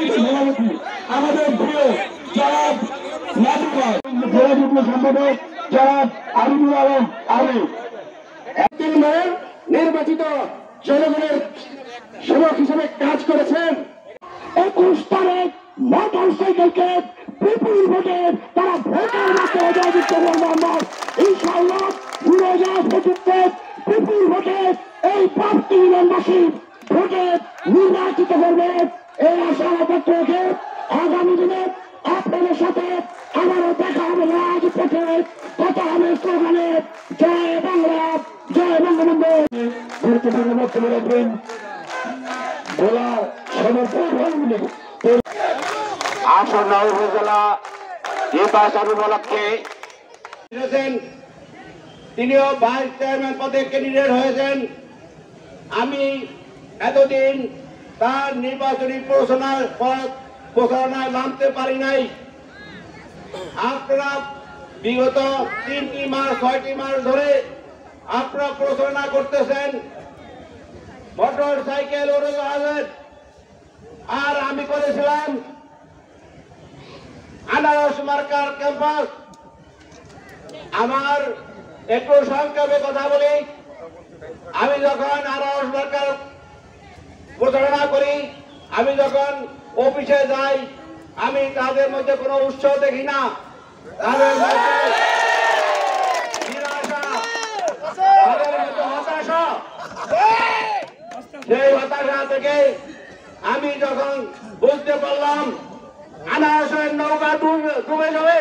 সমিতির সভাপতি আমাদের প্রিয় জনাব নাজির জেলা যুগ্ম সম্পাদক জনাব আরিফুল আলম আলী একদিন মেয়র নির্বাচিত জনগণের সেবক হিসেবে কাজ করেছেন। 21 তারিখ মোটর সাইকেলকে বিপুল ভোটে তারা ভোটের মতো অজয়যুক্ত মোহাম্মদ ইনশাআল্লাহ বিপুল ভোটে এই প্রার্থী ইউনিয়নবাসী ভোটে নির্বাচিত করবে। এই আশা ব্যক্ত রেখে আগামী দিনে আপনাদের সাথে আবারও দেখা হবে রাজপথে, কথা হবে স্লোগানে জয় বাংলা জয় বঙ্গবন্ধু। গুরুত্বপূর্ণ বক্তব্য রাখবেন ভোলা সদর আসন্ন উপজেলা নির্বাচন উপলক্ষে তিনিও ভাইস চেয়ারম্যান পদে ক্যান্ডিডেট হয়েছেন। আমি এতদিন তার নির্বাচনী প্রচারণায় নামতে পারি নাই। আপনারা বিগত 3টি মাস 6টি মাস ধরে আপনারা প্রচারণা করতেছেন মোটর সাইকেল উড়োজাহাজের, আর আমি করেছিলাম আনারস মার্কার ক্যাম্পাস। আমার একটু সংক্ষেপে কথা বলি, আমি যখন আনারস মার্কার প্রচারণা করি, আমি যখন অফিসে যাই, আমি তাদের মধ্যে কোনো উৎসাহ দেখি না। তাদের মধ্যে নিরাশা, তাদের মধ্যে হতাশা। সেই হতাশা থেকে আমি যখন বুঝতে পারলাম আনারসের নৌকা ডুবে যাবে,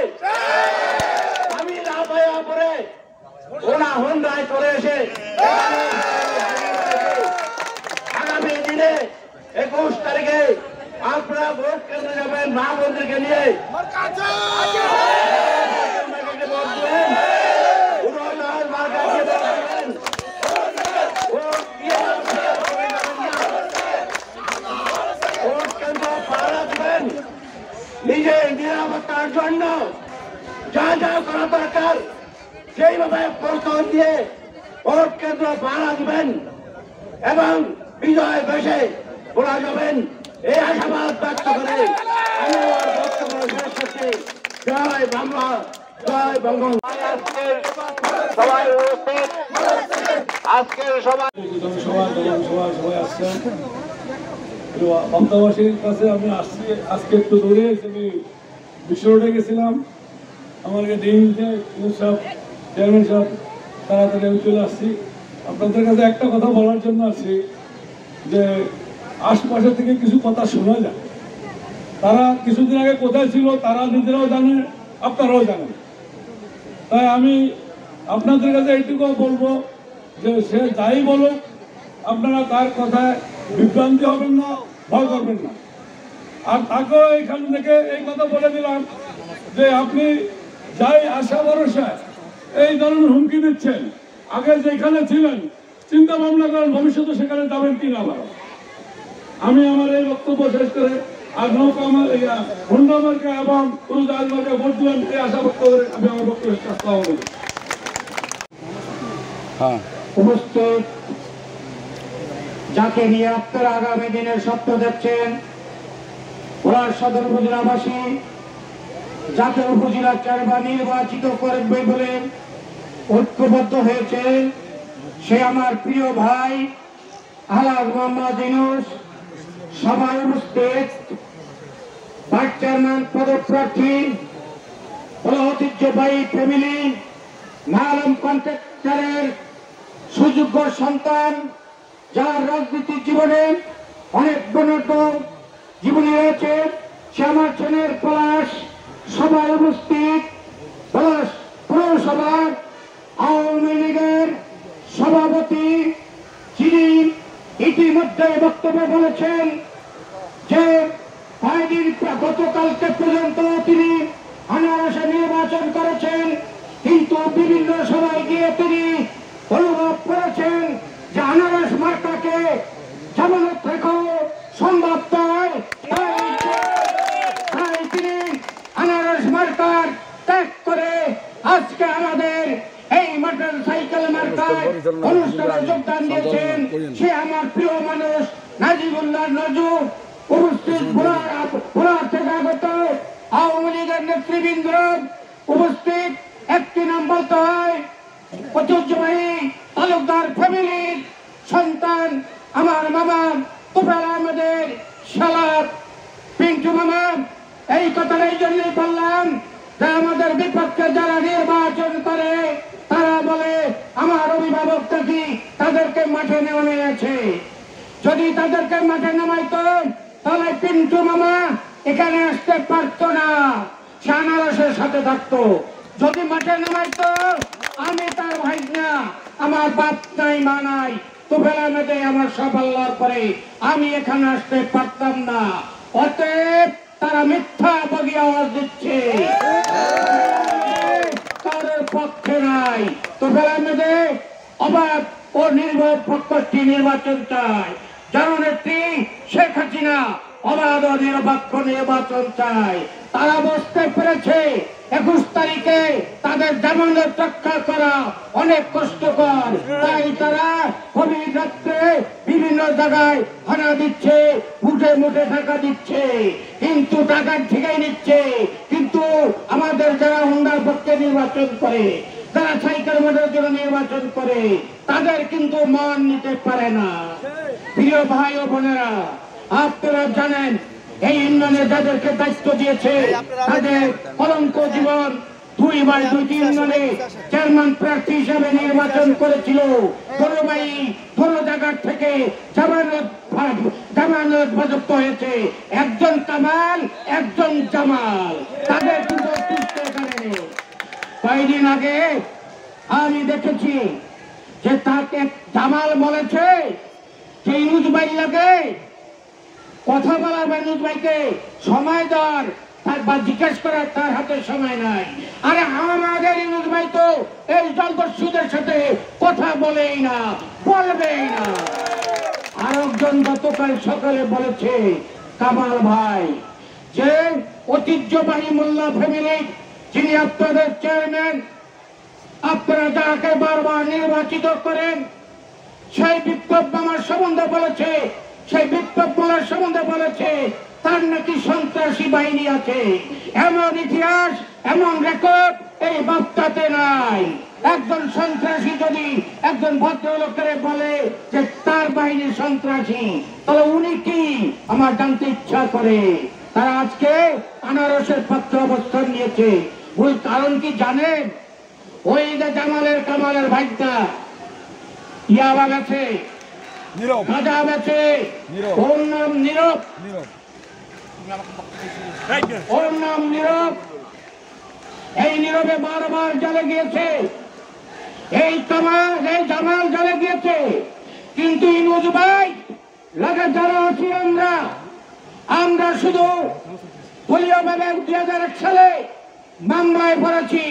আমি লাফাইয়া পরে হোন্ডায় চলে এসে আগামী দিনে 21 তারিখে আপনারা ভোট কেন্দ্রে যাবেন মা বোনদেরকে নিয়ে। নিজের নিরাপত্তার জন্য যা যা করা দরকার সেইভাবে প্রস্তাব দিয়ে ভোট কেন্দ্র পাহারা দিবেন এবং বিজয় বেশে বলা যাবেন, এই আশাবাদ ব্যক্ত করে আমি আমার বক্তব্য শেষ করছি। জয় বাংলা জয় বঙ্গবন্ধু। সবাই উপস্থিত আজকের সবাই সবাই আসছেন বান্দাবাসীর কাছে। আমি আসছি আজকে একটু দূরে, আমি বিশ্ব রোডে গেছিলাম, আমাকে ডিএমসি সাহেব চেয়ারম্যান সাহেব তাড়াতাড়ি আমি চলে আসছি। আপনাদের কাছে একটা কথা বলার জন্য আসছি যে আশপাশে থেকে কিছু কথা শোনা যায়। তারা কিছুদিন আগে কোথায় ছিল তারা নিজেরাও জানে, আপনারাও জানেন। তাই আমি আপনাদের কাছে এইটুকু বলবো যে সে যাই বলুক, আপনারা তার কথায় বিভ্রান্তি হবেন না, ভয় করবেন না। আর তাকেও এখান থেকে এই কথা বলে দিলাম যে আপনি যাই আশা ভরসায় এই ধরনের হুমকি দিচ্ছেন, আগে যেখানে ছিলেন চিন্তা ভাবনা করেন ভবিষ্যতে সেখানে যাবেন কিনা। আমি আমার এই বক্তব্য শেষ করে আর নৌকা আমার হোন্ডা মার্কা এবং উড়োজাহাজ মার্কা ভোট দিবেন এই আশা ব্যক্ত করে আমি আমার বক্তব্য শেষ করতে উপস্থিত যাকে নিয়ে আপনারা আগামী দিনের স্বপ্ন দেখছেন, ওরা সদর উপজেলাবাসী যাকে উপজেলা চেয়ারম্যান নির্বাচিত করবে বলে ঐক্যবদ্ধ হয়েছে, সে আমার প্রিয় ভাই আলহাজ মোহাম্মদ ইউনূস। সভায় উপস্থিত ভাইস চেয়ারম্যান পদপ্রার্থী ঐতিহ্যবাহী ফ্যামিলি মালম কন্ট্রাক্টরের সুযোগ্য সন্তান, যার রাজনীতির জীবনে অনেক বর্ণাঢ্য জীবনী রয়েছে, সে আমার ছেলের পলাশ। সভায় উপস্থিত পলাশ পৌরসভার আওয়ামী লীগের সভাপতি, যিনি ইতিমধ্যে বক্তব্য বলেছেন যে গতকালকে পর্যন্ত তিনি আনারসে নির্বাচন করেছেন, কিন্তু বিভিন্ন সভায় গিয়ে তিনি অনুভব করেছেন যে আনারস মার্কাকে জামানত রেখেও সম্ভব নয়। তাই তিনি আনারস মার্কার ত্যাগ করে আজকে আমাদের এই মোটর সাইকেল মার্কায় অনুষ্ঠানে যোগদান দিয়েছেন। সে আমার প্রিয় মানুষ নাজিবুল্লাহ নজু। উপস্থিত ভোলার থেকে আগত আওয়ামী লীগের নেতৃবৃন্দ উপস্থিত, একটি নাম বলতে হয় ঐতিহ্যবাহী তালুকদার ফ্যামিলির সন্তান আমার মামা তুফাইল আহমেদের শালার পিন্টু মামা। এই কথাটা এই জন্যই বললাম যে আমাদের বিপক্ষে যারা নির্বাচন করে তারা বলে আমার অভিভাবক কি তাদেরকে মাঠে নেমেছে। যদি তাদেরকে মাঠে নামাইতো তাহলে পিন্টু মামা এখানে আসতে পারতো না, সে আনারসের সাথে থাকতো। যদি মাঠে নামাইতো আমি তার ভাই না, আমার বাপ নাই মা নাই, তুফাইল আহমেদে আমার সব আল্লাহর পরে, আমি এখানে আসতে পারতাম না। অতএব তারা মিথ্যা বগি আওয়াজ দিচ্ছে, তাদের পক্ষে নাই। তুফাইল আহমেদে অবাধ ও নির্ভর পক্ষটি নির্বাচন চায়। জননেত্রী শেখ হাসিনা অবাধ ও নিরপেক্ষ নির্বাচন চায়। তারা বুঝতে পেরেছে 21 তারিখে তাদের জামানত রক্ষা করা অনেক কষ্টকর, তাই তারা গভীর রাত্রে বিভিন্ন জায়গায় হানা দিচ্ছে, মুঠে মুঠে টাকা দিচ্ছে, কিন্তু টাকা ঠিকই নিচ্ছে। কিন্তু আমাদের যারা হুন্ডার পক্ষে নির্বাচন করে, যারা সাইকেল মোটরের জন্য নির্বাচন করে, তাদের কিন্তু মান নিতে পারে না। প্রিয় ভাই ও বোনেরা, আপনারা জানেন এই ইউনিয়নে যাদেরকে দায়িত্ব দিয়েছে তাদের কলঙ্ক জীবন। 2/2 ইউনিয়নে চেয়ারম্যান প্রার্থী হিসাবে নির্বাচন করেছিল। কোনো জায়গার থেকে জামানত বাজেয়াপ্ত হয়েছে। একজন কামাল, একজন জামাল, তাদের কিন্তু এখানে নেই। কয়েকদিন আগে আমি দেখেছি যে তাকে জামাল বলেছে যে ইউনুস ভাই লাগে কথা বলার, ইউনুস ভাইকে সময় দেওয়ার বা জিজ্ঞেস করার তার হাতে সময় নাই। আরে আমাদের ইউনুস ভাই তো এই জলদস্যুদের সাথে কথা বলেই না, বলবেই না। আরেকজন গতকাল সকালে বলেছে কামাল ভাই যে ঐতিহ্যবাহী মোল্লা ফ্যামিলি যিনি আপনাদের চেয়ারম্যান, আপনারা যাকে বারবার নির্বাচিত করেন, সেই বিপ্লব আমার সম্বন্ধে বলেছে, সেই বিপ্লব বলার সম্বন্ধে বলেছে তার নাকি সন্ত্রাসী বাহিনী আছে। এমন ইতিহাস, এমন রেকর্ড এই বার্তাতে নাই। একজন সন্ত্রাসী যদি একজন ভদ্রলোকের বলে যে তার বাহিনী সন্ত্রাসী, তাহলে উনি কি আমার জানতে ইচ্ছা করে। তারা আজকে আনারসের পক্ষে অবস্থান নিয়েছে। মূল কারণ কি জানেন? ওই যে জামালের কামালের ভাইটা ইয়াবা গেছে, গাঁজা গেছে, ওর নাম নীরব, ওর নাম নীরব। এই নীরবে বারবার জেলে গিয়েছে, এই জামাল জেলে গিয়েছে। কিন্তু ইউনুস ভাই লাগে যারা আছি আমরা শুধু দলীয় ভাবে 2001 সালে মামলায় পড়েছি,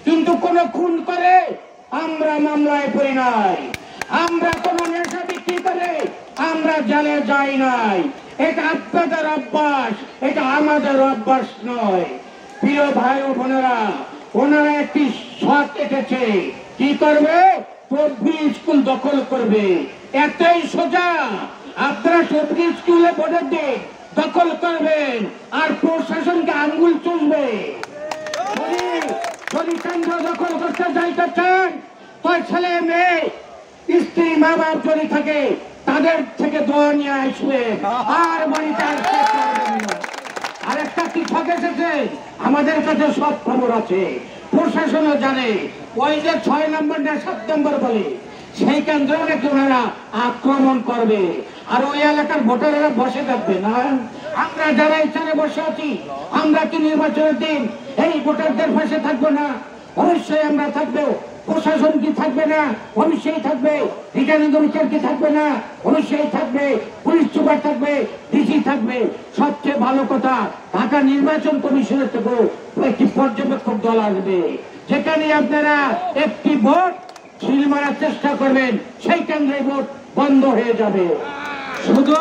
কিন্তু কোন খুন করে আমরা মামলায় পড়ি নাই। আমরা কোন নেশা বিক্রি করে আমরা জেলে যাই নাই। এটা আপনাদের অভ্যাস, এটা আমাদের অভ্যাস নয়। প্রিয় ভাই ও বোনেরা, ওনারা একটি শখ এঁটেছে, কি করবে? 24 স্কুল দখল করবে। এতই সোজা। আপনারা 24 স্কুলে ভোটের দিন দখল করবেন আর প্রশাসনকে আঙ্গুল চুষবে। যদি কেন্দ্র দখল করতে যাইতে চান, তোর ছেলে মেয়ে স্ত্রী মা বাপ যদি থাকে তাদের থেকে দোয়া নিয়ে আসবে, আর বাড়িতে আসতে পারবেন না। আরেকটা কি ঠক এসেছে, আমাদের কাছে সব খবর আছে, প্রশাসনও জানে। ওই যে 6 নম্বর না 7 নম্বর বলে সেই কেন্দ্রে নাকি ওনারা আক্রমণ করবে, আর ওই এলাকার ভোটারেরা বসে থাকবে না। আমরা যারা এখানে বসে আছি, আমরা কি নির্বাচনের দিন এই ভোটারদের পাশে থাকবো না? অবশ্যই আমরা থাকবো। প্রশাসন কি থাকবে না? অবশ্যই থাকবে। রিটার্নিং অফিসার কি থাকবে না? অবশ্যই থাকবে। পুলিশ সুপার থাকবে, ডিসি থাকবে। সবচেয়ে ভালো কথা, ঢাকা নির্বাচন কমিশনের থেকেও একটি পর্যবেক্ষক দল আসবে, যেখানে আপনারা একটি ভোট ঢিল মারার চেষ্টা করবেন, সেই কেন্দ্রে ভোট বন্ধ হয়ে যাবে। শুধু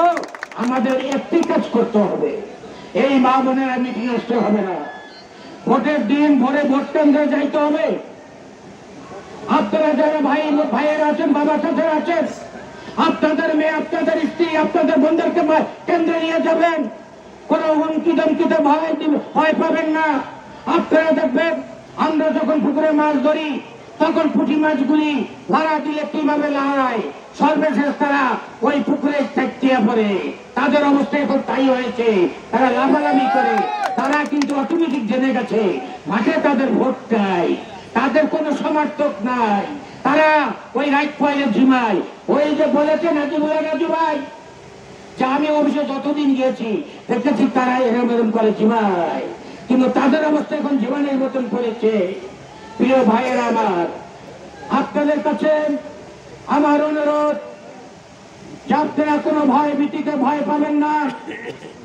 আমাদের একটি কাজ করতে হবে, এই মা বোনেরা মিটিং নষ্ট হবে না। ভোটের দিন ভোরে ভোট কেন্দ্রে যাইতে হবে। আপনারা যারা ভাইয়েরা আছেন, বাবা চাচারা আছেন, আপনাদের মেয়ে, আপনাদের স্ত্রী, আপনাদের বন্ধুদেরকে কেন্দ্রে নিয়ে যাবেন, কোন হুমকি ধমকিতে ভয় পাবেন না। আপনারা দেখবেন আমরা যখন পুকুরে মাছ ধরি তখন পুঁটি মাছগুলি লাড়া দিলে কিভাবে লাড়ায়, সর্বশেষ তারা ওই পুকুরে চেষ্টিয়া পড়ে। তাদের অবস্থা এখন তাই হয়েছে, তারা লাফালাফি করে। তারা কিন্তু অটোমেটিক জেনে গেছে মাঠে তাদের ভোট চাই, তাদের কোনো সমর্থক নাই। তারা ওই রাইট পয়েন্টে ঝিমায়। ওই যে বলেছে রাজু ভাই যে আমি অফিসে যতদিন গিয়েছি দেখেছি তারা এরম এরম করে ঝিমায়, কিন্তু তাদের অবস্থা এখন জীবনের মতন করেছে। প্রিয় ভাইয়েরা আমার, আপনাদের কাছে আমার অনুরোধ যে আপনারা কোনো ভয় ভীতিকে ভয় পাবেন না।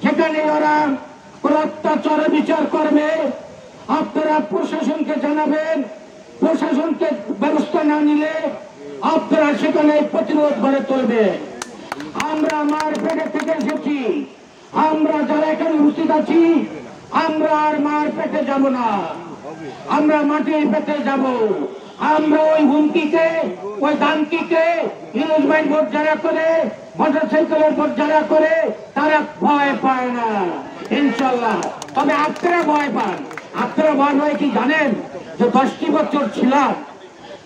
যেখানে ওরা কোন অত্যাচার বিচার করবে আপনারা প্রশাসনকে জানাবেন। প্রশাসনকে ব্যবস্থা না নিলে আপনারা সেখানে প্রতিরোধ গড়ে তুলবেন। আমরা মারপেটে থেকে এসেছি, আমরা যারা এখানে উপস্থিত আছি আমরা আর মারপেটে যাব না, আমরা মাটির পেটে যাব। আমরা ওই হুমকিকে, ওই দামকিকে ইউনুস ভাই ভোট যারা করে, মোটরসাইকেলের ভোট যারা করে তারা ভয় পায় না ইনশাল্লাহ। তবে আপনারা ভয় পান। আপনারা ভয় হয় কি জানেন? যে 10টি বছর ছিলাম,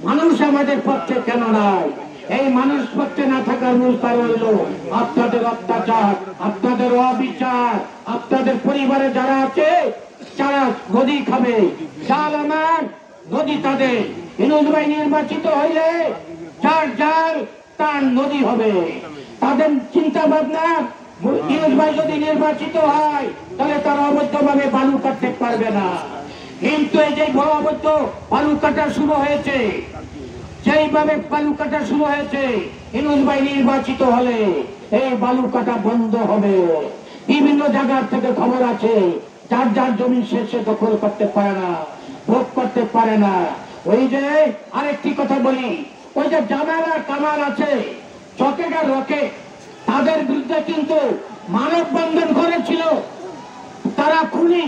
মানুষ আমাদের পক্ষে কেন নাই? এই মানুষ পক্ষে না থাকার মূল কারণ হলো আপনাদের অত্যাচার, আপনাদের অবিচার। আপনাদের পরিবারে যারা আছে যারা নদী খাবে, জাল আমার নদী তাদের। ইউনুস ভাই নির্বাচিত হইলে যার জাল তার নদী হবে। তাদের চিন্তা ভাবনা, ইউনুস ভাই যদি নির্বাচিত হয় তাহলে তারা অবৈধভাবে বালু কাটতে পারবে না। কিন্তু এই যে অবৈধ বালু কাটা শুরু হয়েছে, যেইভাবে বালু কাটা শুরু হয়েছে, ইউনুস ভাই নির্বাচিত হলে এই বালু কাটা বন্ধ হবে। বিভিন্ন জায়গা থেকে খবর আছে যার যার জমি শেষে দখল করতে পারে না, ভোগ করতে পারে না। ওই যে আরেকটি কথা বলি, ওই যে জামাল আর কামাল আছে চকেগার রকে, তাদের বিরুদ্ধে কিন্তু মানববন্ধন করেছিল। তারা খুনি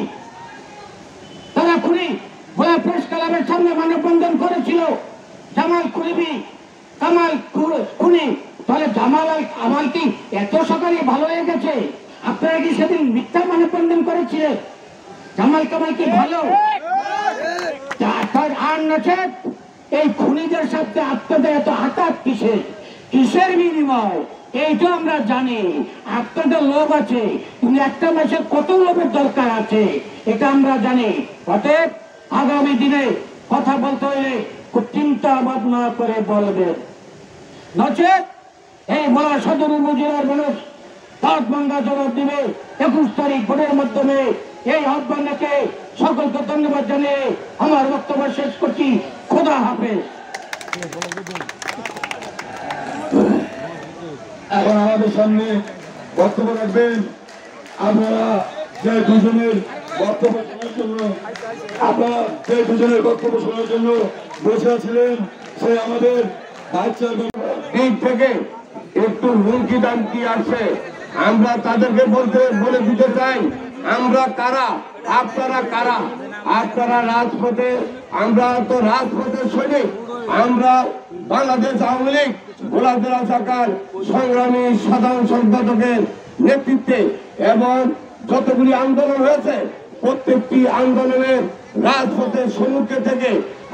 ভোলা প্রেস ক্লাবের সামনে মানববন্ধন করেছিল। জামাল খুনিবি, কামাল খুনি। তাহলে জামাল আর কামাল কি এত সকালে ভালো হয়ে গেছে? আপনারা কি সেদিন মিথ্যা মানববন্ধন করেছিলেন? জামাল কামাল কি ভালো? আর নচেত এই খুনিদের সাথে আপনাদের এত হাতাত কিসের বিনিময়? এইটা আমরা জানি। আপনাদের লোভ আছে, কিন্তু একটা মাসে কত লোভের দরকার আছে এটা আমরা জানি। অতএব আগামী দিনে কথা বলতে হইলে খুব চিন্তা ভাবনা করে বলবেন, নচেত এই ভোলা সদর উপজেলার মানুষ দাঁত ভাঙ্গা জবাব দিবে। 21 তারিখ ভোটের মাধ্যমে এই আহ্বানকে সকলকে ধন্যবাদ জানিয়ে আমার বক্তব্য শেষ করছি। খোদা হাফেজ। এখন আমাদের সামনে বক্তব্য রাখবেন আপনারা যে দুজনের বক্তব্য শোনার জন্য বসে আছিলেন, সে আমাদের বাচ্চার দিক থেকে একটু হুমকি দামকি আসছে। আমরা তাদেরকে বলে দিতে চাই আমরা কারা, আপনারা কারা। আপনারা রাজপথে, আমরা তো রাজপথের সৈনিক। আমরা বাংলাদেশ আওয়ামী লীগ ভোলা জেলা শাখার সংগ্রামী সাধারণ সম্পাদকের নেতৃত্বে এবং যতগুলি আন্দোলন হয়েছে প্রত্যেকটি আন্দোলনের রাজপথের সম্মুখে থেকে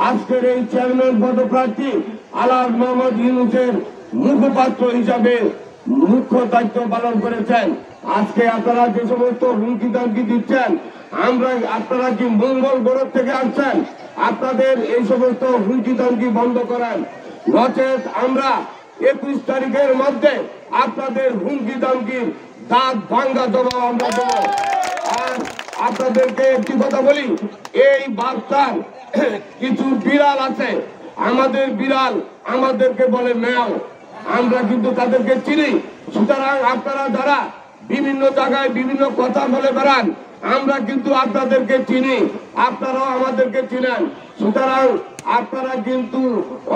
আজকের এই চেয়ারম্যান পদপ্রার্থী আলাল মোহাম্মদ ইউনূসের মুখপাত্র হিসাবে মুখ্য দায়িত্ব পালন করেছেন। আজকে আপনারা যে সমস্ত হুমকি দামকি দিচ্ছেন, আপনারা কি মঙ্গল গ্রহ থেকে আসছেন? আপনাদের এই সমস্ত হুমকি দামকি বন্ধ করেন, নচেত আমরা 21 তারিখের মধ্যে আপনাদের হুমকি দামকির দাঁত ভাঙ্গা জবাব আমরা দেব। আর আপনাদেরকে একটি কথা বলি, এই বার্তার কিছু বিড়াল আছে, আমাদের বিড়াল আমাদেরকে বলে ম্যাও, আমরা কিন্তু তাদেরকে চিনি। সুতরাং আপনারা যারা বিভিন্ন জায়গায় বিভিন্ন কথা বলে বেড়ান, আমরা কিন্তু আপনাদেরকে চিনি, আপনারাও আমাদেরকে চিনেন। সুতরাং আপনারা কিন্তু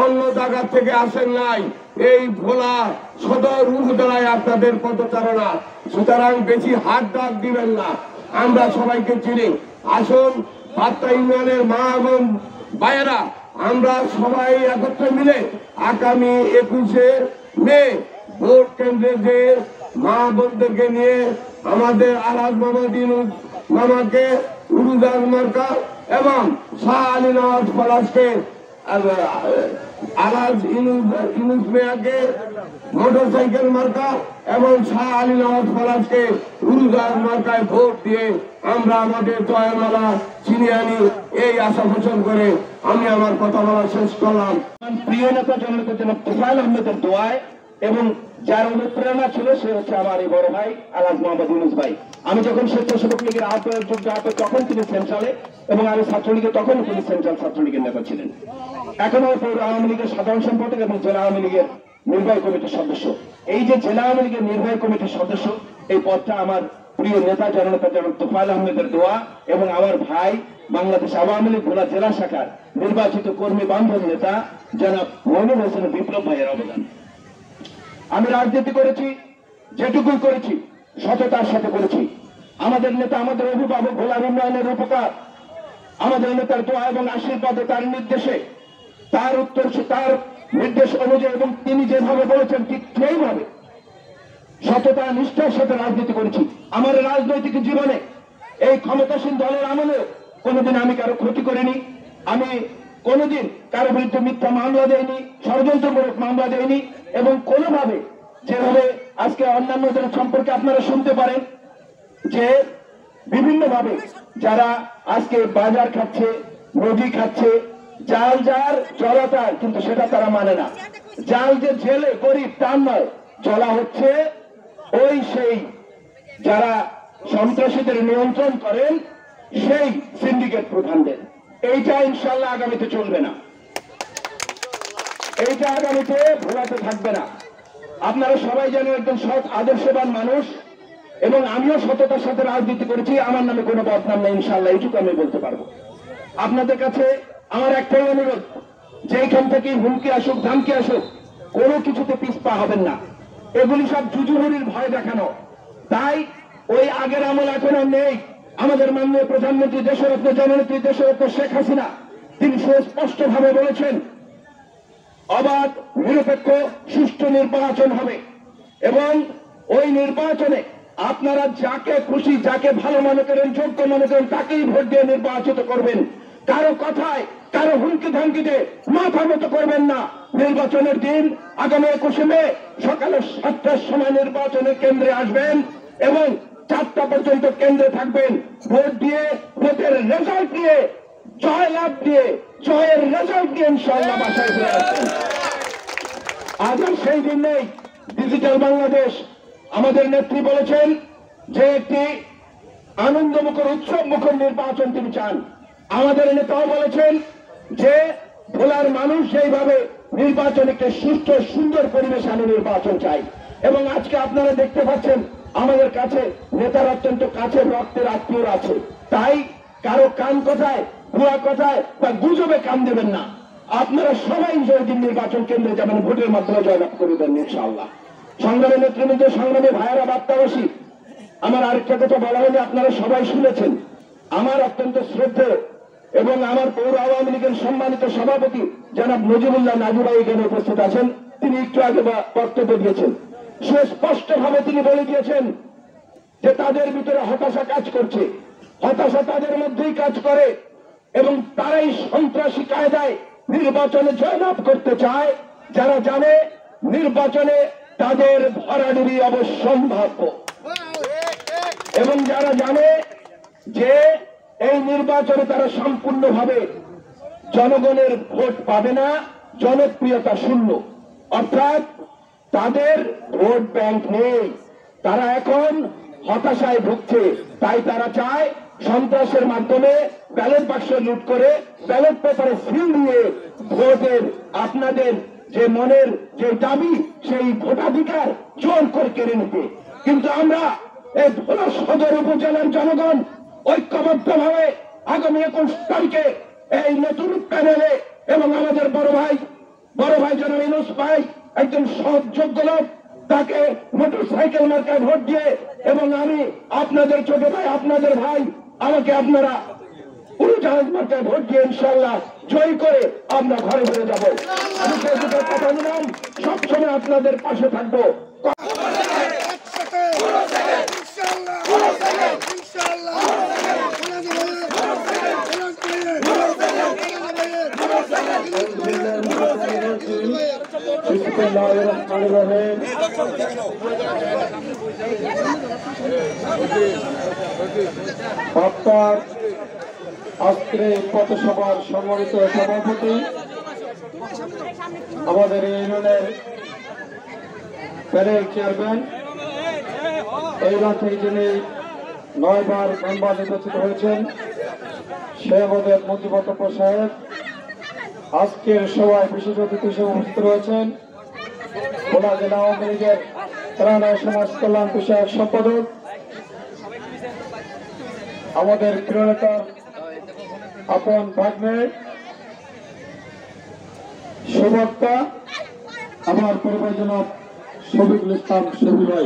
অন্য জায়গা থেকে আসেন নাই, এই ভোলা সদর উপজেলায় আপনাদের পদচারণা। সুতরাং বেশি হাত ডাক দিবেন না, আমরা সবাইকে চিনি। আসুন বার্তা ইউনিয়নের মা এবং ভাইয়েরা, আমরা সবাই একত্রে মিলে আগামী 21শে মে ভোট কেন্দ্রে যে মা বোনদেরকে নিয়ে আমাদের আলহাজ মোহাম্মদ ইউনূস মামাকে উরুজান মার্কা এবং শাহ আলী নওয়াজ পলাশকে আলহাজ ইউনূস মিয়াকে মোটরসাইকেল মার্কা এবং শাহ আলী নওয়াজ পলাশকে উরুজান মার্কায় ভোট দিয়ে আমরা আমাদের জয়মালা ছিনিয়ে আনি, এই আশা পোষণ করে আমি আমার কথা বলা শেষ করলাম। প্রিয় নেতা জননেতা জনাব তোফায়েল আহমেদের দোয়ায় এবং যার অনুপ্রেরণা ছিল সে হচ্ছে আমার এই বড় ভাই আলহাজ মোহাম্মদ ইউনূস ভাই। আমি যখন স্বেচ্ছাসেবক লীগের আহ্বায়ক যোগ্য আহ্বায়ক তখন তিনি সেন্ট্রালে এবং আমি ছাত্রলীগের তখন তিনি সেন্ট্রাল ছাত্রলীগের নেতা ছিলেন। এখনো পৌর আওয়ামী লীগের সাধারণ সম্পাদক এবং জেলা আওয়ামী লীগের নির্বাহী কমিটির সদস্য। এই যে জেলা আওয়ামী লীগের নির্বাহী কমিটির সদস্য, এই পদটা আমার প্রিয় নেতা জননেতা জনাব তোফায়েল আহমেদের দোয়া এবং আমার ভাই বাংলাদেশ আওয়ামী লীগ ভোলা জেলা শাখার নির্বাচিত কর্মী বান্ধব নেতা জনাব মইনুল হোসেন বিপ্লব ভাইয়ের অবদান। আমি রাজনীতি করেছি, যেটুকুই করেছি সততার সাথে করেছি। আমাদের নেতা, আমাদের অভিভাবক ভোলার উন্নয়নের রূপকার, আমাদের নেতার দোয়া এবং আশীর্বাদে তার নির্দেশে তার নির্দেশ অনুযায়ী এবং তিনি যেভাবে বলেছেন ঠিক সেইভাবে সততা নিষ্ঠার সাথে রাজনীতি করেছি। আমার রাজনৈতিক জীবনে এই ক্ষমতাসীন দলের আমলে কোনোদিন আমি কারো ক্ষতি করিনি, আমি কোনোদিন কারো বিরুদ্ধে মিথ্যা মামলা দেয়নি, ষড়যন্ত্রমূলক মামলা দেয়নি এবং কোনোভাবে যেভাবে আজকে অন্যান্যদের সম্পর্কে আপনারা শুনতে পারেন যে বিভিন্নভাবে যারা আজকে বাজার খাচ্ছে, নদী খাচ্ছে, জাল যার জলা তার, কিন্তু সেটা তারা মানে না। জাল যে জেলে গরিব তার নয়, জলা হচ্ছে ওই সেই যারা সন্ত্রাসীদের নিয়ন্ত্রণ করেন সেই সিন্ডিকেট প্রধানদের। এইটা ইনশাল্লাহ আগামীতে চলবে না, এইটা আগামীতে ভোলাতে থাকবে না। আপনারা সবাই জানেন একজন সৎ আদর্শবান মানুষ এবং আমিও সততার সাথে রাজনীতি করেছি, আমার নামে কোনো বদনাম নেই ইনশাল্লাহ, এইটুকু আমি বলতে পারবো। আপনাদের কাছে আমার একটাই অনুরোধ, যেখান থেকে হুমকি আসুক ধামকি আসুক কোনো কিছুতে পিছপা হবেন না। এগুলি সব জুজুহুরির ভয় দেখানো। তাই ওই আগের আমল এখন আর নেই। আমাদের মাননীয় প্রধানমন্ত্রী দেশরত্ন জননেত্রী দেশরত্ন শেখ হাসিনা তিনি সুস্পষ্ট ভাবে বলেছেন অবাধ নিরপেক্ষ সুষ্ঠু নির্বাচন হবে এবং ওই নির্বাচনে আপনারা যাকে খুশি, যাকে ভালো মনে করেন, যোগ্য মনে করেন তাকেই ভোট দিয়ে নির্বাচিত করবেন। কারো কথায়, কারো হুমকি ধামকিতে মাথা মতো করবেন না। নির্বাচনের দিন আগামী 21 মে সকালে 7টার সময় নির্বাচনের কেন্দ্রে আসবেন এবং 4টা পর্যন্ত কেন্দ্রে থাকবেন। ভোট দিয়ে, ভোটের রেজাল্ট দিয়ে, জয় লাভ দিয়ে, জয়ের রেজাল্ট দিয়ে ইনশাআল্লাহ বাসায় ফিরে আসবেন। আজ আর সেই দিন নেই। ডিজিটাল বাংলাদেশ আমাদের নেত্রী বলেছেন যে একটি আনন্দমুখর উৎসবমুখর নির্বাচন তিনি চান। আমাদের নেতাও বলেছেন যে ভোলার মানুষ সেইভাবে নির্বাচনকে সুষ্ঠু সুন্দর পরিবেশে আমি নির্বাচন চাই। এবং আজকে আপনারা দেখতে পাচ্ছেন আমাদের কাছে নেতার অত্যন্ত কাছের রক্তের আত্মীয় আছে। তাই কারো কান কথায়, ভুয়া কথায় বা গুজবে কান দেবেন না। আপনারা সবাই যেদিন নির্বাচন কেন্দ্রে যাবেন ভোটের মাধ্যমে জয়লাভ করবেন ইনশাআল্লাহ। সংগ্রামী নেতৃবৃন্দ, সংগ্রামী ভাইয়েরা, বার্তাবাসী, আমার আরেকটা কথা বলা হলে আপনারা সবাই শুনেছেন। আমার অত্যন্ত শ্রদ্ধেয় এবং আমার পৌর আওয়ামী লীগের সম্মানিত সভাপতি জনাব নজিবুল্লাহ নাজু ভাই এখানে উপস্থিত আছেন। তিনি একটু আগে বক্তব্য দিয়েছেন, সুস্পষ্ট ভাবে তিনি বলে দিয়েছেন যে তাদের ভিতরে হতাশা কাজ করছে, হতাশা তাদের মধ্যেই কাজ করে এবং তারাই সন্ত্রাসী কায়দায় নির্বাচনে জয়লাভ করতে চায়, যারা জানে নির্বাচনে তাদের ভরাডুবি অবশ্যম্ভাব্য এবং যারা জানে যে এই নির্বাচনে তারা সম্পূর্ণভাবে জনগণের ভোট পাবে না, জনপ্রিয়তা শূন্য, অর্থাৎ তাদের ভোট ব্যাংক নেই। তারা এখন হতাশায় ভুগছে। তাই তারা চায় সন্ত্রাসের মাধ্যমে ব্যালট বাক্স লুট করে ব্যালট পেপারে সিল দিয়ে ভোটের আপনাদের যে মনের যে দাবি সেই ভোটাধিকার জোর করে কেড়ে নিতে। কিন্তু আমরা এই ভোলা সদর উপজেলার জনগণ ঐক্যবদ্ধ ভাবে আগামী 21 তারিখে এই নতুন প্যানেলে এবং আমাদের বড় ভাই জনাব ইউনূস ভাই একজন সৎ যোগ্য লোক, তাকে মোটরসাইকেল মার্কায় ভোট দিয়ে এবং আমি আপনাদের ছোট ভাই, আপনাদের ভাই, আমাকে আপনারা উড়োজাহাজ মার্কায় ভোট দিয়ে ইনশাআল্লাহ জয় করে আমরা ঘরে ফিরে যাবো। আমি কথা দিলাম সবসময় আপনাদের পাশে থাকবো। আজকের এই পথসভার সম্মানিত সভাপতি আমাদের ইউনিয়নের প্যানেল চেয়ারম্যান, এইবার থেকে যিনি 9 বার মেম্বার নির্বাচিত হয়েছেন, সে আমাদের মন্ত্রী সাহেব। আজকের সভায় বিশেষ অতিথি হিসেবে উপস্থিত রয়েছেন ভোলা জেলা আওয়ামী লীগের ত্রাণ ও সমাজ কল্যাণ বিষয়ক সম্পাদক আমাদের প্রিয় নেতা আপন ভাগ্নে সুবক্তা আমার পরিবার জনাব শফিকুল ইসলাম শফি ভাই।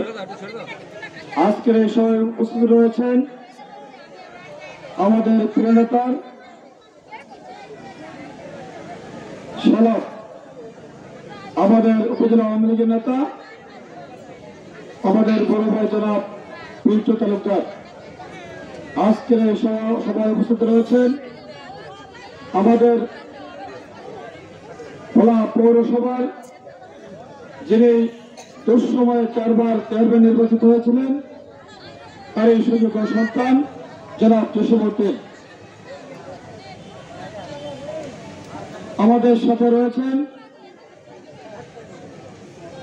আজকের এই সভায় উপস্থিত রয়েছেন আমাদের প্রিয় নেতার শালক, আমাদের উপজেলা আওয়ামী লীগের নেতা আমাদের বড় ভাই জনাব পিন্টু তালুকদার। আজকের এই সভায় উপস্থিত রয়েছেন আমাদের ভোলা পৌরসভার যিনি দুঃসময়ে 4 বার চেয়ারম্যান নির্বাচিত হয়েছিলেন, তার এই সুযোগ্য সন্তান জনাব জসীমউদ্দিন। আমাদের সাথে রয়েছেন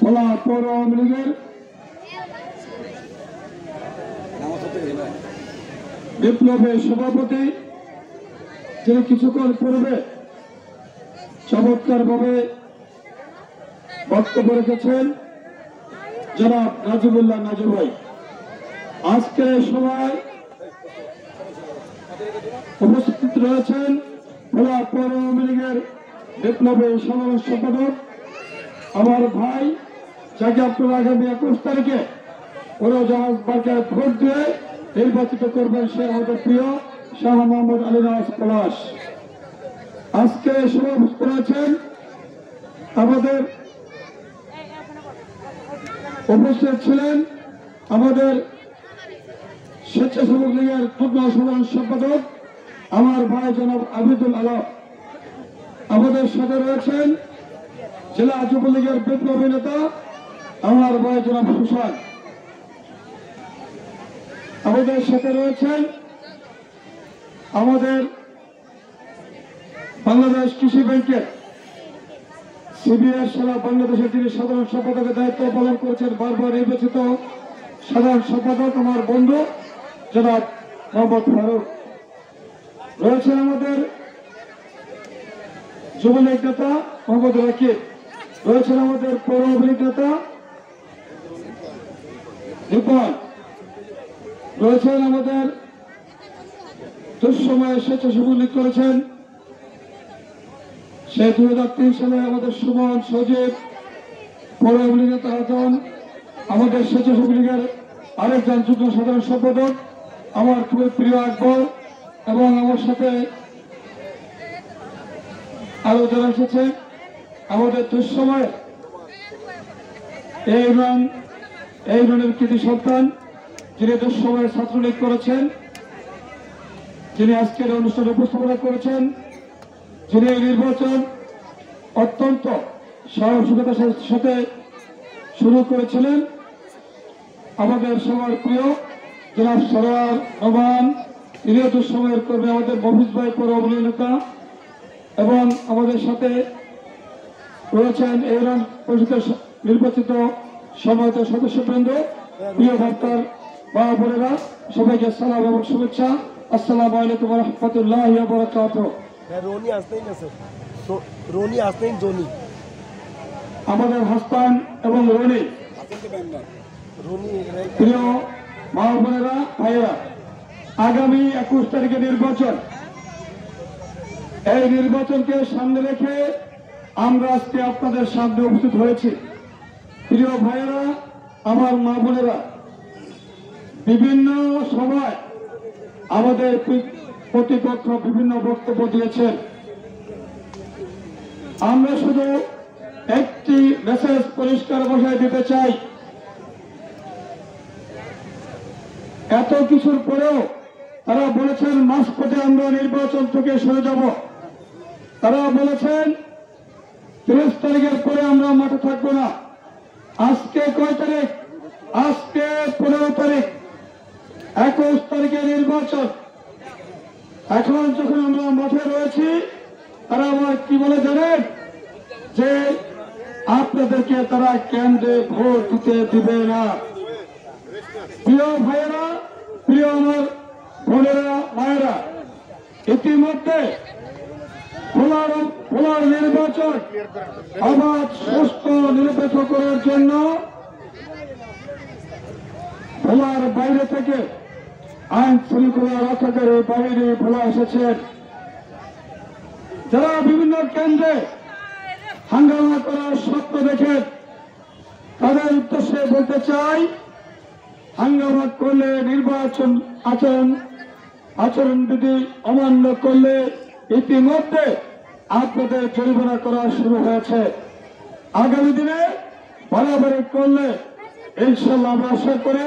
ভোলা পৌর আওয়ামী লীগের বিপ্লবের সভাপতি, যিনি কিছুক্ষণ পূর্বে চমৎকার ভাবে বক্তব্য রেখেছেন, জনাব নাজিবুল্লাহ নাজু ভাই। আজকের সভায় উপস্থিত রয়েছেন ভোলা পৌর আওয়ামী লীগের বিপ্লবের সাধারণ সম্পাদক আমার ভাই, যাকে আপনারা আগামী 21 তারিখে উড়োজাহাজ মার্কায় ভোট দিয়ে নির্বাচিত করবেন, সে আমাদের প্রিয় শাহ মোহাম্মদ আলী নওয়াজ পলাশ। আজকে সভাপতি রয়েছেন আমাদের উপস্থিত ছিলেন আমাদের স্বেচ্ছাসেবক লীগের যুগ্ম সাধারণ সম্পাদক আমার ভাই জনাব আবিদুল আলম। আমাদের সাথে রয়েছেন জেলা যুবলীগের বিপ্লবী নেতা আমার ভাই জনাব সুশান। আমাদের সাথে রয়েছেন আমাদের বাংলাদেশ কৃষি ব্যাংকের সিবিআই সারা বাংলাদেশের যিনি সাধারণ সম্পাদকের দায়িত্ব পালন করেছেন, বারবার নির্বাচিত সাধারণ সম্পাদক আমার বন্ধু জনাব মোহাম্মদ ফারুক। রয়েছেন আমাদের যুবলীগ নেতা মোহাম্মদ রাকিব। রয়েছেন আমাদের পৌর লীগ নেতা রিপন। রয়েছেন আমাদের দুঃসময়ে স্বেচ্ছাসেবক লীগ করেছেন, সে 2003 সালে আমাদের সুমন সজীব পৌর লীগ নেতা রাজন, আমাদের স্বেচ্ছাসেবক লীগের আরেকজন যুগ্ম সাধারণ সম্পাদক আমার খুবই প্রিয় আকবর, এবং আমার সাথে আরো যারা এসেছে আমাদের দুঃসময়ে এই ইউনিয়নের কৃতি সন্তান, যিনি দুঃসময়ে ছাত্রলীগ করেছেন, যিনি আজকের অনুষ্ঠানে উপস্থাপনা করেছেন, যিনি এই নির্বাচন অত্যন্ত সাহসিকতার সাথে শুরু করেছিলেন, আমাদের সবার প্রিয় জনাব সরোয়ার রহমান, তিনি দুঃসময়ের কর্মী আমাদের মফিজ ভাই পৌর নেতা, এবং আমাদের সাথে রয়েছেন ইউনিয়ন পরিষদের নির্বাচিত সম্মানিত সদস্যবৃন্দ, প্রিয় ভক্তার মা বোনেরা, সবাইকে সালাম এবং শুভেচ্ছা। আসসালামু আলাইকুম ওয়া রাহমাতুল্লাহি ওয়া বারাকাতুহু। আমাদের হাসপান এবং রনি প্রিয় মা বোনেরা, ভাইয়েরা, আগামী 21 তারিখে নির্বাচন। এই নির্বাচনকে সামনে রেখে আমরা আজকে আপনাদের সামনে উপস্থিত হয়েছি। প্রিয় ভাইয়েরা, আমার মা বোনেরা, বিভিন্ন সময় আমাদের প্রতিপক্ষ বিভিন্ন বক্তব্য দিয়েছেন। আমরা শুধু একটি মেসেজ পরিষ্কার ভাষায় দিতে চাই, এত কিছুর পরেও তারা বলেছেন মাঝপথে আমরা নির্বাচন থেকে সরে যাব। তারা বলেছেন 30 তারিখের পরে আমরা মাঠে থাকবো না। আজকে কয় তারিখ? আজকে 15 তারিখ, 21 তারিখে নির্বাচন। এখন যখন আমরা মাঠে রয়েছি, তারা আমার কি বলে জানেন? যে আপনাদেরকে তারা কেন্দ্রে ভোট দিতে দিবে না। প্রিয় ভাইয়েরা, প্রিয় আমার বোনেরা, মায়েরা, ইতিমধ্যে ভোলার নির্বাচন অবাধ, সুস্থ, নিরপেক্ষ করার জন্য ভোলার বাইরে থেকে আইন শৃঙ্খলা রক্ষাকারী বাহিনী ভোলা এসেছেন। যারা বিভিন্ন কেন্দ্রে হাঙ্গামা করার স্বপ্ন দেখেন, তাদের উদ্দেশ্যে বলতে চাই, হাঙ্গামা করলে, নির্বাচন আচরণবিধি অমান্য করলে ইতিমধ্যে আপনাদের জরিমানা করা শুরু হয়েছে। আগামী দিনে বাড়াবাড়ি করলে ইনশাল্লাহ আমরা আশা করি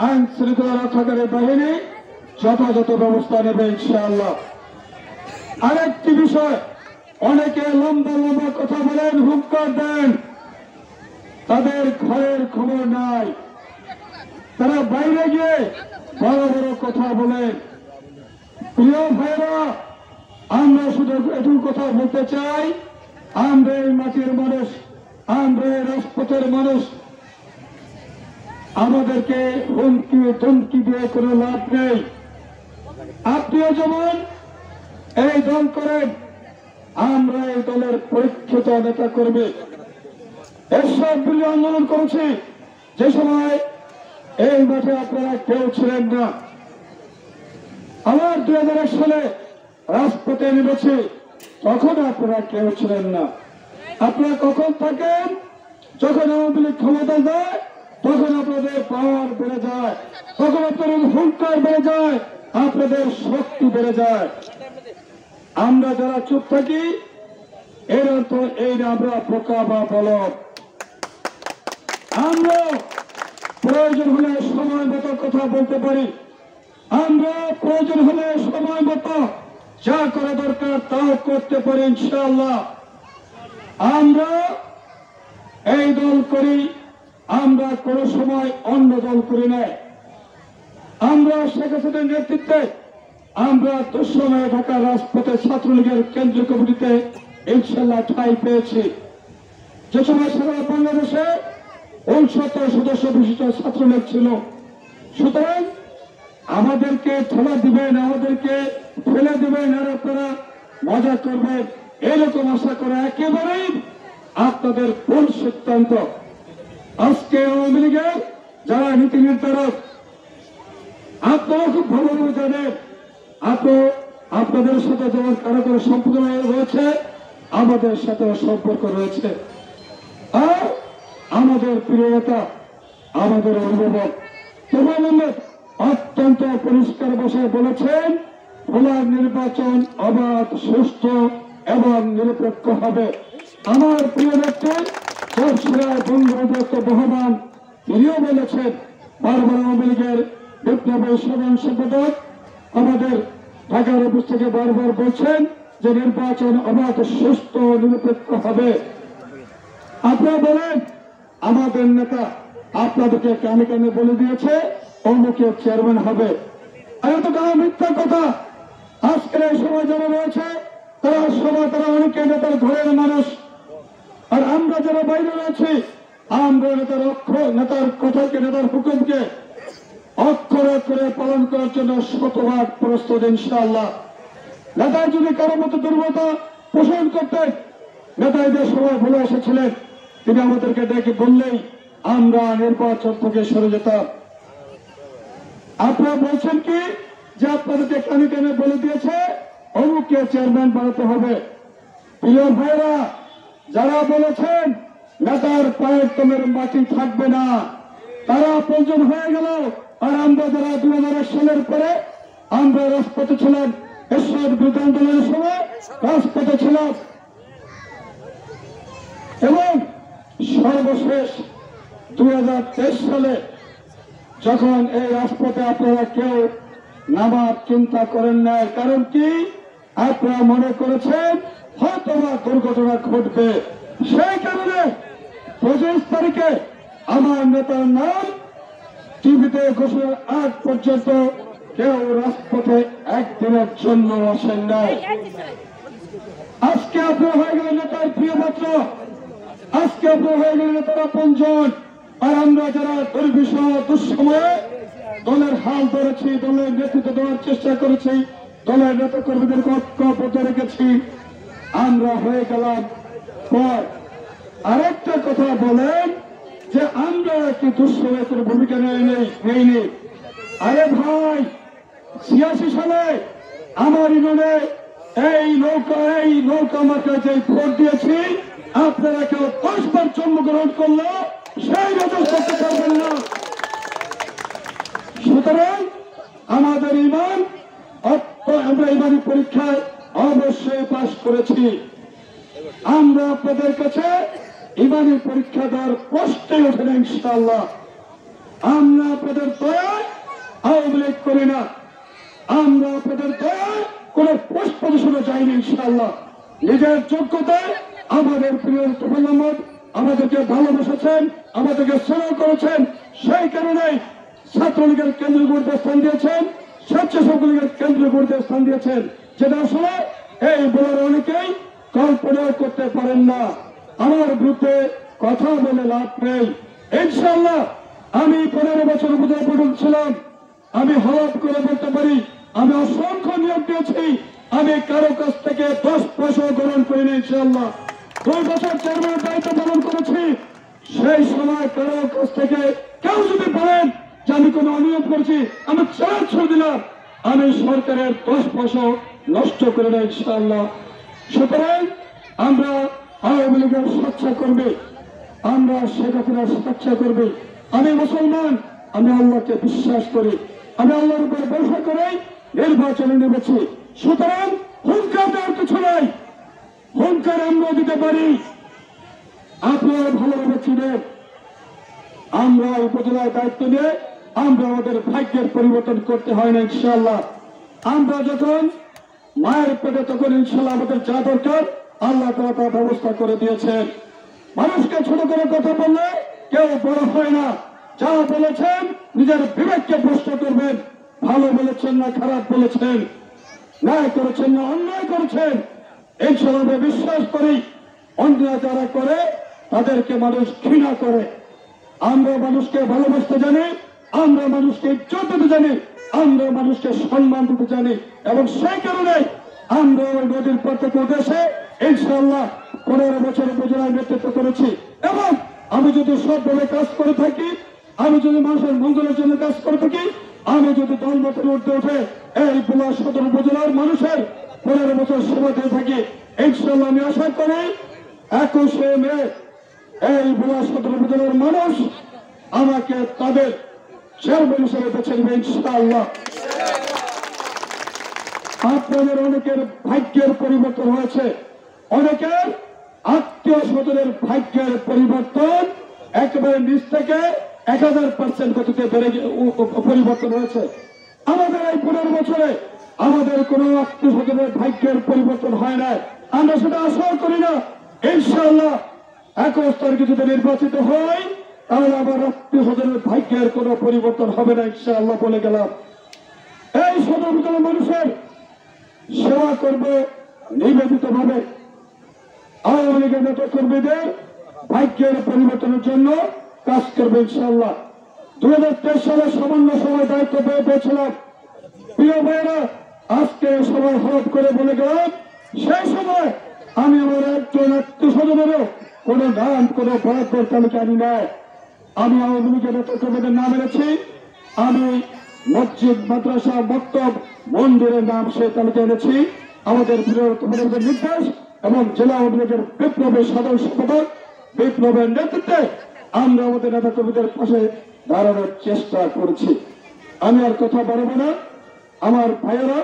আইন শৃঙ্খলা রক্ষাকারী বাহিনী যথাযথ ব্যবস্থা নেবে ইনশাআল্লাহ। আরেকটি বিষয়, অনেকে লম্বা লম্বা কথা বলেন, হুঙ্কার দেন, তাদের ঘরের খবর নাই। তারা বাইরে গিয়ে বড় বড় কথা বলেন। প্রিয় ভাইরা, আমরা শুধু এটুকু কথা বলতে চাই, আমরা এই মাটির মানুষ, আমরা এই রাজপথের মানুষ। আমাদেরকে হুমকি ধমকি দিয়ে কোনো লাভ নেই। আপনিও যেমন এই দল করেন, আমরা এই দলের পরীক্ষিত নেতা কর্মী এরশাদ বিরোধী আন্দোলন করেছি। যে সময় এই মাঠে আপনারা কেউ ছিলেন না। আমার 2001 সালে রাজপথে নেমেছি, তখন আপনারা কেউ ছিলেন না। আপনারা কখন থাকেন? যখন আওয়ামী লীগ ক্ষমতা যায়, তখন আপনাদের পাওয়ার বেড়ে যায়, তখন আপনাদের হুঙ্কার বেড়ে যায়, আপনাদের শক্তি বেড়ে যায়। আমরা যারা চুপ থাকি, এর অর্থ এই না আমরা বোকা বা বলদ। আমরা প্রয়োজন হলে সময় মতো কথা বলতে পারি। আমরা প্রয়োজন হলে সময় মতো যা করা দরকার তাও করতে পারি ইনশাআল্লাহ। আমরা এই দল করি, আমরা কোন সময় অন্য দল করি না। আমরা শেখ হাসিনার নেতৃত্বে আমরা দুঃসময়ে ঢাকা রাজপথে ছাত্রলীগের কেন্দ্রীয় কমিটিতে ইনশাআল্লাহ ঠাঁই পেয়েছি। যে সময় সারা বাংলাদেশে 69 সদস্য বিশিষ্ট ছাত্রলীগ ছিল। সুতরাং আমাদেরকে ঠেলা দিবেন, আমাদেরকে ফেলে দিবেন, আর আপনারা মজা করবেন, এরকম আশা করা একেবারেই আপনাদের ভুল সিদ্ধান্ত। আজকে আওয়ামী লীগের যারা নীতি নির্ধারক, আপনারা খুব ভালোভাবে জানেন, আপনাদের সাথে যেমন কারো কারো সম্পর্ক রয়েছে, আমাদের সাথে সম্পর্ক রয়েছে। আর আমাদের প্রিয় নেতা, আমাদের অভিভাবক তোমার অত্যন্ত পরিষ্কার ভাষায় বলেছেন, ভোলার নির্বাচন অবাধ, সুস্থ এবং নিরপেক্ষ হবে। আমার প্রিয় নেত্রী বঙ্গবন্ধু বহমান, তিনিও বলেছেন, বারবার আওয়ামী লীগের বিপ্লবী সাধারণ সম্পাদক আমাদের ঢাকার অফিস থেকে বারবার বলছেন যে নির্বাচন অবাধ, সুস্থ, নিরপেক্ষ হবে। আপনারা বলেন, আমাদের নেতা আপনাদেরকে কানে কানে বলে দিয়েছে অমুকে চেয়ারম্যান হবে। এত কারো মিথ্যা কথা। আজকের এই সময় যারা রয়েছে তারা অনেকে নেতার ঘরের মানুষ, আর আমরা যারা বাইরে রয়েছি, আমরা নেতার কথাকে, নেতার হুকুমকে অক্ষরে অক্ষরে পালন করার জন্য শতভাগ প্রস্তুত ইনশাআল্লাহ। নেতা যদি কারো মতো দুর্বলতা পোষণ করতেন, নেতা এদের সময় ভুলে এসেছিলেন, তিনি আমাদেরকে ডেকে বললেই আমরা নির্বাচন থেকে সরে যেতাম। আপনারা বলছেন কি যে আপনাদেরকে কানে কানে বলে দিয়েছে অমুককে চেয়ারম্যান বানাতে হবে। প্রিয় ভাইরা, যারা বলেছেন নেতার পায়ের তলের মাটি থাকবে না, তারা প্রয়োজন হয়ে গেল। আর আমরা যারা 2001 সালের পরে আমরা রাজপথে ছিলাম, এরশাদ বিরোধী আন্দোলনের সময় রাজপথে ছিলাম, এবং সর্বশেষ 2023 সালে যখন এই রাজপথে আপনারা কেউ নামার চিন্তা করেন না, কারণ কি আপনারা মনে করেছেন হয়তো বা দুর্ঘটনা ঘটবে। সেই কারণে 25 তারিখে আমার নেতার নাম টিভিতে ঘোষণার আগ পর্যন্ত কেউ রাজপথে একদিনের জন্য আসেন নাই। আজকে আপনার হয়ে গেল নেতার প্রিয় পাত্র, আজকে আপনার হয়ে গেল নেতার আপনজন। আর আমরা যারা দুর্বিষহ দুঃসময়ে দলের হাল ধরেছি, দলের নেতৃত্ব দেওয়ার চেষ্টা করেছি, দলের নেতা কর্মীদেরকে ঐক্যবদ্ধ রেখেছি, আমরা হয়ে গেলাম পর। আরেকটা কথা বলেন যে আমরা কি দুঃসময়ে কোনো ভূমিকা নেইনি। আরে ভাই, 86 সালে আমার ইউনিয়নে এই নৌকা মার্কায় যে ভোট দিয়েছি, আপনারা কেউ 10 বার জন্মগ্রহণ করলো সেই যথেষ্ট করতে পারবেন না। সুতরাং আমাদের ইমান, আমরা ইমানি পরীক্ষায় অবশ্যই পাশ করেছি। আমরা আপনাদের কাছে ইমানি পরীক্ষা দেওয়ার প্রশ্নই ওঠে না ইনশাআল্লাহ। আমরা আপনাদের দয়ায় আওয়ামী লীগ করি না, আমরা আপনাদের দয়ায় কোন পোস্ট পজিশনে যাইনি ইনশাআল্লাহ। নিজের যোগ্যতায় আমাদের প্রিয় মোহাম্মদ আমাদেরকে ভালোবেসেছেন, আমাদেরকে স্নেহ করেছেন, সেই কারণেই ছাত্রলীগের কেন্দ্রীয় কমিটিতে স্থান দিয়েছেন, স্বেচ্ছাসেবক লীগের কেন্দ্রীয় কমিটিতে স্থান দিয়েছেন, যেটা আসলে এই বলার অনেকেই কল্পনাও করতে পারেন না। আমার বিরুদ্ধে কথা বলে লাভ নেই। ইনশাআল্লাহ আমি 15 বছর উপজেলা পরিষদ ছিলাম, আমি হলফ করে বলতে পারি আমি অসংখ্য নিয়োগ দিয়েছি, আমি কারো কাছ থেকে 10 পয়সা গ্রহণ করিনি। ইনশাআল্লাহ 2 বছর চেয়ারম্যানের দায়িত্ব পালন করেছি, সেই সময় কারো কাছ থেকে কেউ যদি বলেন যে আমি কোনো অনিয়ম করেছি, আমি চ্যালেঞ্জ করে দিলাম, আমি সরকারের 10 পয়সা নষ্ট করে না ইনশাআল্লাহ। সুতরাং আমরা আওয়ামী লীগের স্বেচ্ছা করবে, আমরা শেখ হাসিনার স্বেচ্ছা করবে। আমি মুসলমান, আমি আল্লাহকে বিশ্বাস করি, আমি আল্লাহর উপর ভরসা করে নির্বাচনে নেমেছি। সুতরাং হুঙ্কার দেওয়ার কিছু নাই, হুঙ্কার আমরা দিতে পারি। আপনারা ভালোভাবে চিনেন, আমরা উপজেলায় দায়িত্ব নিয়ে আমরা আমাদের ভাগ্যের পরিবর্তন করতে হয় না ইনশাআল্লাহ। আমরা যখন মায়ের পেটে তখন ইনশাআল্লাহ আমাদের যা দরকার আল্লাহ তাআলা তার ব্যবস্থা করে দিয়েছেন। মানুষকে ছোট করে কথা বললে কেউ বড় হয় না। যা বলেছেন নিজের বিবেককে প্রশ্ন করবেন, ভালো বলেছেন না খারাপ বলেছেন, ন্যায় করেছেন না অন্যায় করেছেন। ইনশাআল্লাহ আমরা বিশ্বাস করি অন্যায় যারা করে তাদেরকে মানুষ ঘৃণা করে। আমরা মানুষকে ভালোবাসতে জানি, আমরা মানুষকে ইজ্জত দিতে জানি, আমরা মানুষকে সম্মান দিতে জানি, এবং সেই কারণে আমরা ওই নদীর পর থেকে উঠেছে ইনশাআল্লাহ 15 বছর উপজেলায় নেতৃত্ব করেছি। এবং আমি যদি সবভাবে কাজ করে থাকি, আমি যদি মানুষের মঙ্গলের জন্য কাজ করে থাকি, আমি যদি দল মতের উঠতে উঠে এই বুলা সদর উপজেলার মানুষের 15 বছর সেবা দিয়ে থাকি, ইনশাআল্লাহ আমি আশা করি 21শে মে এই বুলা সদর উপজেলার মানুষ আমাকে তাদের চেয়ারম্যান হিসেবে বেছে নেবে ইনশাআল্লাহ। আপনাদের অনেকের ভাগ্যের পরিবর্তন হয়েছে, অনেকের আত্মীয় স্বজনের ভাগ্যের পরিবর্তন একেবারে নিচ থেকে 1000% গতিতে পরিবর্তন হয়েছে। আমাদের এই 15 বছরে আমাদের কোন আত্মীয় স্বজনের ভাগ্যের পরিবর্তন হয় না, আমরা সেটা আশা করি না। ইনশাআল্লাহ 21 তারিখে যদি নির্বাচিত হয় তাহলে আমার আত্মীয় স্বজনের ভাগ্যের কোন পরিবর্তন হবে না ইনশাআল্লাহ বলে গেলাম। এই সদর উপজেলার মানুষের সেবা করবে নিবেদিত ভাবে। আওয়ামী লীগের নেতা কর্মীদের ভাগ্যের পরিবর্তনের জন্য কাজ করবে ইনশাআল্লাহ। 2023 সালে সামান্য সময় দায়িত্ব পেয়েছিলাম। প্রিয় ভাইয়েরা, আজকে সবাই হলফ করে বলে গেলাম, সেই সময় আমি আমার একজন আত্মীয় স্বজনেরও কোন নাম কোন বরাদ্দর তালিকা আনি নাই। আমি আওয়ামী লীগের নেতা কর্মীদের নাম এনেছি, আমি মসজিদ মাদ্রাসা মক্তব মন্দিরের নাম সেই তালিকা এনেছি। আমাদের প্রিয় নির্দেশ এবং জেলা আওয়ামী লীগের বিপ্লবের সাধারণ সম্পাদক বিপ্লবের নেতৃত্বে আমরা আমাদের নেতা কর্মীদের পাশে দাঁড়ানোর চেষ্টা করছি। আমি আর কথা বাড়াবো না। আমার ভাইয়েরা,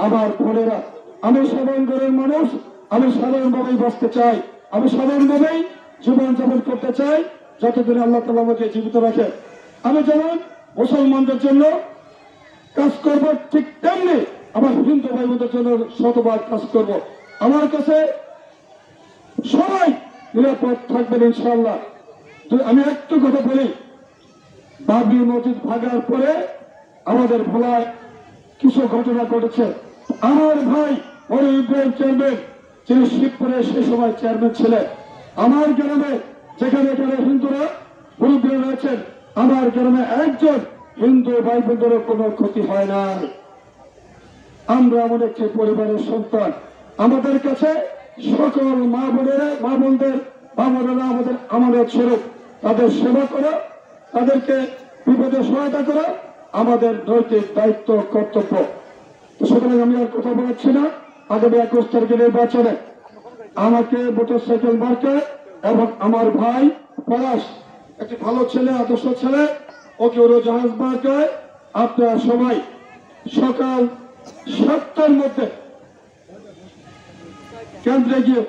আমার বোনেরা, আমি সাধারণ ঘরের মানুষ, আমি সাধারণভাবেই বাঁচতে চাই, আমি সাধারণভাবেই জীবনযাপন করতে চাই যতদিন আল্লাহ তাআলা আমাকে জীবিত রাখে। আমি যেমন মুসলমানদের জন্য কাজ করব, ঠিক তেমনি আমার হিন্দু ভাই বোনদের জন্য শতবার কাজ করব। আমার কাছে সবাই নিরাপদ থাকবেন ইনশাআল্লাহ। আমি একটু কথা বলি, বাবরি মসজিদ ভাগার পরে আমাদের ভোলায় কিছু ঘটনা ঘটেছে। আমার ভাই বড় ইব্রাহিম চেয়ারম্যান, যিনি শিবপুরে সে সময় চেয়ারম্যান ছিলেন, আমার গ্রামে যেখানে এখানে হিন্দুরা মুরব্বীরা রয়েছেন, আমার গ্রামে একজন হিন্দু ভাই বোনদেরও কোনো ক্ষতি হয় না। আমরা আমাদের একটি পরিবারের সন্তান, আমাদের কাছে সকল মা বোনদের আমাদের স্বরূপ, তাদের সেবা করা, তাদেরকে বিপদে সহায়তা করা আমাদের নৈতিক দায়িত্ব, কর্তব্য। তো সুতরাং আমি আর কথা বলাচ্ছি না। আগামী 21 তারিখের নির্বাচনে আমাকে মোটরসাইকেল মার্কায় এবং আমার ভাই পলাশ, একটি ভালো ছেলে, আদর্শ ছেলে, ওকে উড়োজাহাজ মার্কায় আপনারা সবাই সকাল 7টার মধ্যে কেন্দ্রে গিয়ে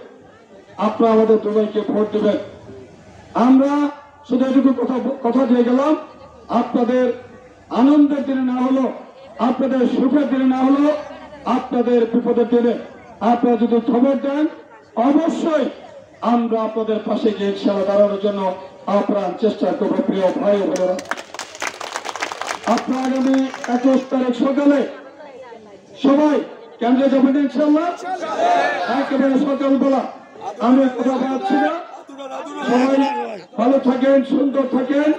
আপনারা আমাদের দুবাইকে ভোট দেবেন। আমরা শুধু এটুকু কথা দিয়ে গেলাম, আপনাদের আনন্দের দিনে না হলো, আপনাদের সুখের দিনে না হলো, আপনাদের বিপদের দিনে আপনারা যদি খবর দেন, অবশ্যই আমরা আপনাদের পাশে গিয়ে ইনশাআল্লাহ দাঁড়ানোর জন্য আপ্রাণ চেষ্টা করবো। প্রিয় ভাই ও বোনেরা, আপনারা আগামী 21 তারিখ সকালে সবাই কেন্দ্রে যাবেন ইনশাআল্লাহ, একেবারে সকালবেলা। আমি কথা বলাচ্ছি না, সবাই ভালো থাকেন, সুন্দর থাকেন।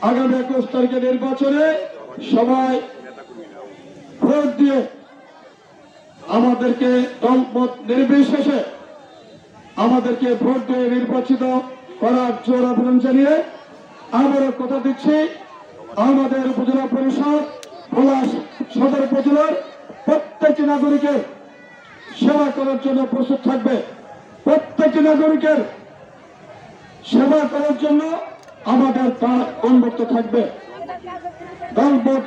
আগামী 21 তারিখের নির্বাচনে সবাই ভোট দিয়ে আমাদেরকে দলমত নির্বিশেষে আমাদেরকে ভোট দিয়ে নির্বাচিত করার জোর আবেদন জানিয়ে আবারও কথা দিচ্ছি, আমাদের উপজেলা পরিষদ ভোলা সদর উপজেলার প্রত্যেকটি নাগরিকের সেবা করার জন্য প্রস্তুত থাকবে। প্রত্যেকটি নাগরিকের সেবা করার জন্য আমাদের দ্বার উন্মুক্ত থাকবে। দলমত